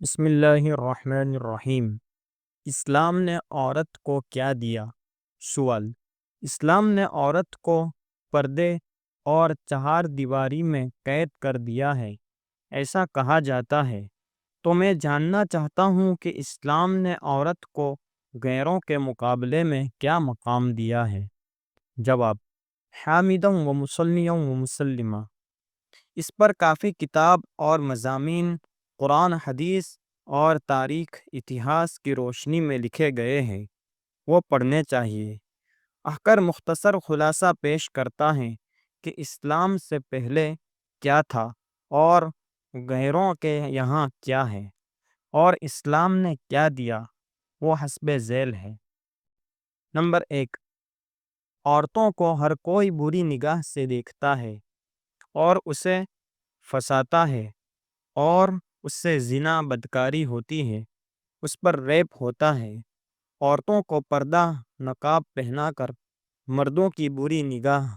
بسم اللہ الرحمن الرحیم۔ اسلام نے عورت کو کیا دیا؟ سوال: اسلام نے عورت کو پردے اور چہار دیواری میں قید کر دیا ہے، ایسا کہا جاتا ہے۔ تو میں جاننا چاہتا ہوں کہ اسلام نے عورت کو غیروں کے مقابلے میں کیا مقام دیا ہے۔ جواب: حامدً و مصلیًا و مسلمہ۔ اس پر کافی کتاب اور مضامین قرآن، حدیث اور تاریخ اتہاس کی روشنی میں لکھے گئے ہیں، وہ پڑھنے چاہیے۔ اخر مختصر خلاصہ پیش کرتا ہے کہ اسلام سے پہلے کیا تھا اور غیروں کے یہاں کیا ہے، اور اسلام نے کیا دیا، وہ حسب ذیل ہے۔ نمبر 1، عورتوں کو ہر کوئی بری نگاہ سے دیکھتا ہے اور اسے پھنساتا ہے، اور اس سے زنا بدکاری ہوتی ہے، اس پر ریپ ہوتا ہے۔ عورتوں کو پردہ نقاب پہنا کر مردوں کی بری نگاہ،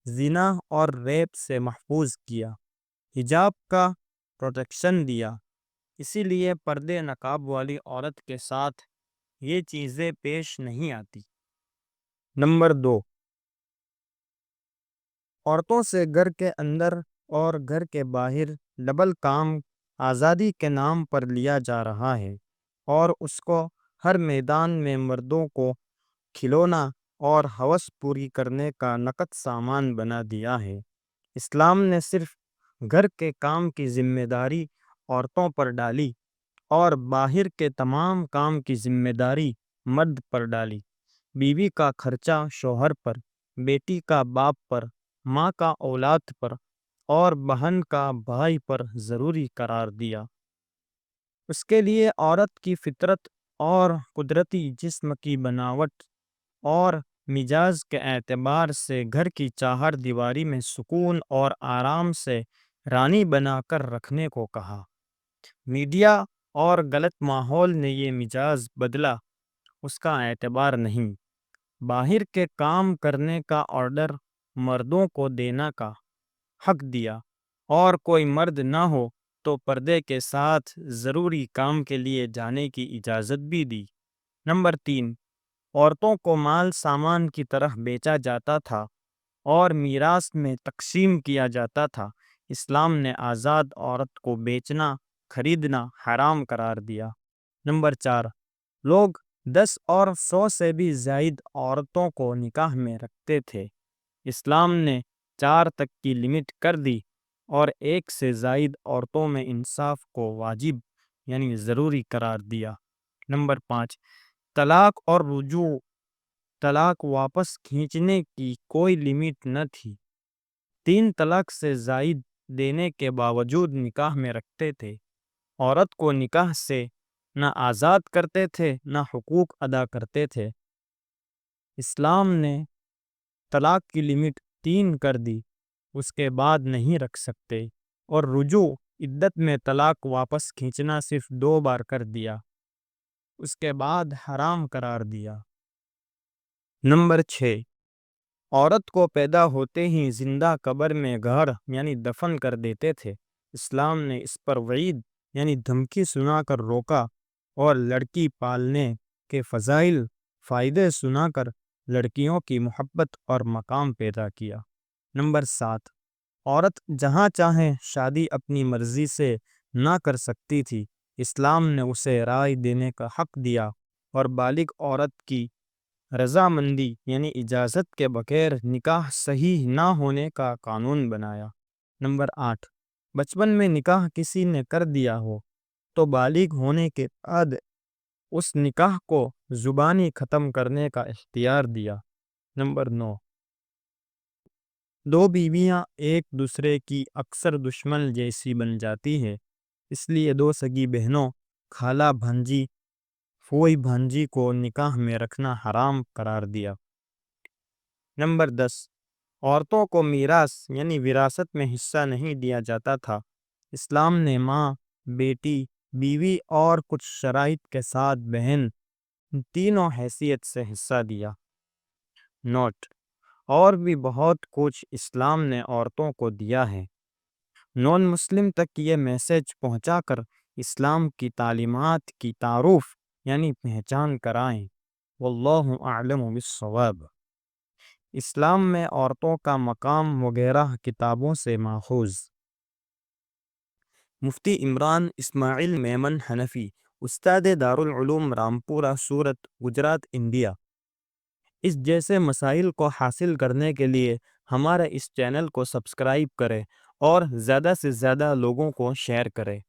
زنا اور ریپ سے محفوظ کیا، حجاب کا پروٹیکشن دیا۔ اسی لیے پردے نقاب والی عورت کے ساتھ یہ چیزیں پیش نہیں آتی۔ نمبر 2، عورتوں سے گھر کے اندر اور گھر کے باہر ڈبل کام آزادی کے نام پر لیا جا رہا ہے، اور اس کو ہر میدان میں مردوں کو کھلونا اور ہوس پوری کرنے کا نقد سامان بنا دیا ہے۔ اسلام نے صرف گھر کے کام کی ذمہ داری عورتوں پر ڈالی اور باہر کے تمام کام کی ذمہ داری مرد پر ڈالی۔ بیوی کا خرچہ شوہر پر، بیٹی کا باپ پر، ماں کا اولاد پر، اور بہن کا بھائی پر ضروری قرار دیا۔ اس کے لیے عورت کی فطرت اور قدرتی جسم کی بناوٹ اور مزاج کے اعتبار سے گھر کی چہار دیواری میں سکون اور آرام سے رانی بنا کر رکھنے کو کہا۔ میڈیا اور غلط ماحول نے یہ مزاج بدلا، اس کا اعتبار نہیں۔ باہر کے کام کرنے کا آرڈر مردوں کو دینے کا حق دیا، اور کوئی مرد نہ ہو تو پردے کے ساتھ ضروری کام کے لیے جانے کی اجازت بھی دی۔ نمبر 3، عورتوں کو مال سامان کی طرح بیچا جاتا تھا اور میراث میں تقسیم کیا جاتا تھا۔ اسلام نے آزاد عورت کو بیچنا، خریدنا حرام قرار دیا۔ نمبر 4، لوگ 10 اور 100 سے بھی زائد عورتوں کو نکاح میں رکھتے تھے۔ اسلام نے 4 تک کی لمٹ کر دی اور 1 سے زائد عورتوں میں انصاف کو واجب یعنی ضروری قرار دیا۔ نمبر 5، طلاق اور رجوع۔ طلاق واپس کھینچنے کی کوئی لمٹ نہ تھی۔ 3 طلاق سے زائد دینے کے باوجود نکاح میں رکھتے تھے۔ عورت کو نکاح سے نہ آزاد کرتے تھے نہ حقوق ادا کرتے تھے۔ اسلام نے طلاق کی لمٹ 3 کر دی، اس کے بعد نہیں رکھ سکتے، اور رجوع عدت میں طلاق واپس کھینچنا صرف 2 بار کر دیا، اس کے بعد حرام قرار دیا۔ نمبر 6، عورت کو پیدا ہوتے ہی زندہ قبر میں گاڑ یعنی دفن کر دیتے تھے۔ اسلام نے اس پر وعید یعنی دھمکی سنا کر روکا، اور لڑکی پالنے کے فضائل، فائدے سنا کر لڑکیوں کی محبت اور مقام پیدا کیا۔ نمبر 7، عورت جہاں چاہے شادی اپنی مرضی سے نہ کر سکتی تھی۔ اسلام نے اسے رائے دینے کا حق دیا اور بالغ عورت کی رضامندی یعنی اجازت کے بغیر نکاح صحیح نہ ہونے کا قانون بنایا۔ نمبر 8، بچپن میں نکاح کسی نے کر دیا ہو تو بالغ ہونے کے بعد اس نکاح کو زبانی ختم کرنے کا اختیار دیا۔ نمبر 9، 2 بیویاں ایک دوسرے کی اکثر دشمن جیسی بن جاتی ہے، اس لیے 2 سگی بہنوں، خالہ بھانجی، پھوئی بھانجی کو نکاح میں رکھنا حرام قرار دیا۔ نمبر 10، عورتوں کو میراث یعنی وراثت میں حصہ نہیں دیا جاتا تھا۔ اسلام نے ماں، بیٹی، بیوی اور کچھ شرائط کے ساتھ بہن، تینوں حیثیت سے حصہ دیا۔ نوٹ: اور بھی بہت کچھ اسلام نے عورتوں کو دیا ہے۔ نان مسلم تک یہ میسج پہنچا کر اسلام کی تعلیمات کی تعارف یعنی پہچان کرائیں۔ واللہ اعلم بالصواب۔ اسلام میں عورتوں کا مقام وغیرہ کتابوں سے ماخوذ۔ مفتی عمران اسماعیل میمن حنفی، استاد دارالعلوم رامپورہ سورت، گجرات، انڈیا۔ اس جیسے مسائل کو حاصل کرنے کے لیے ہمارے اس چینل کو سبسکرائب کریں اور زیادہ سے زیادہ لوگوں کو شیئر کریں۔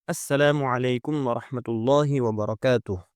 السلام علیکم ورحمۃ اللہ وبرکاتہ۔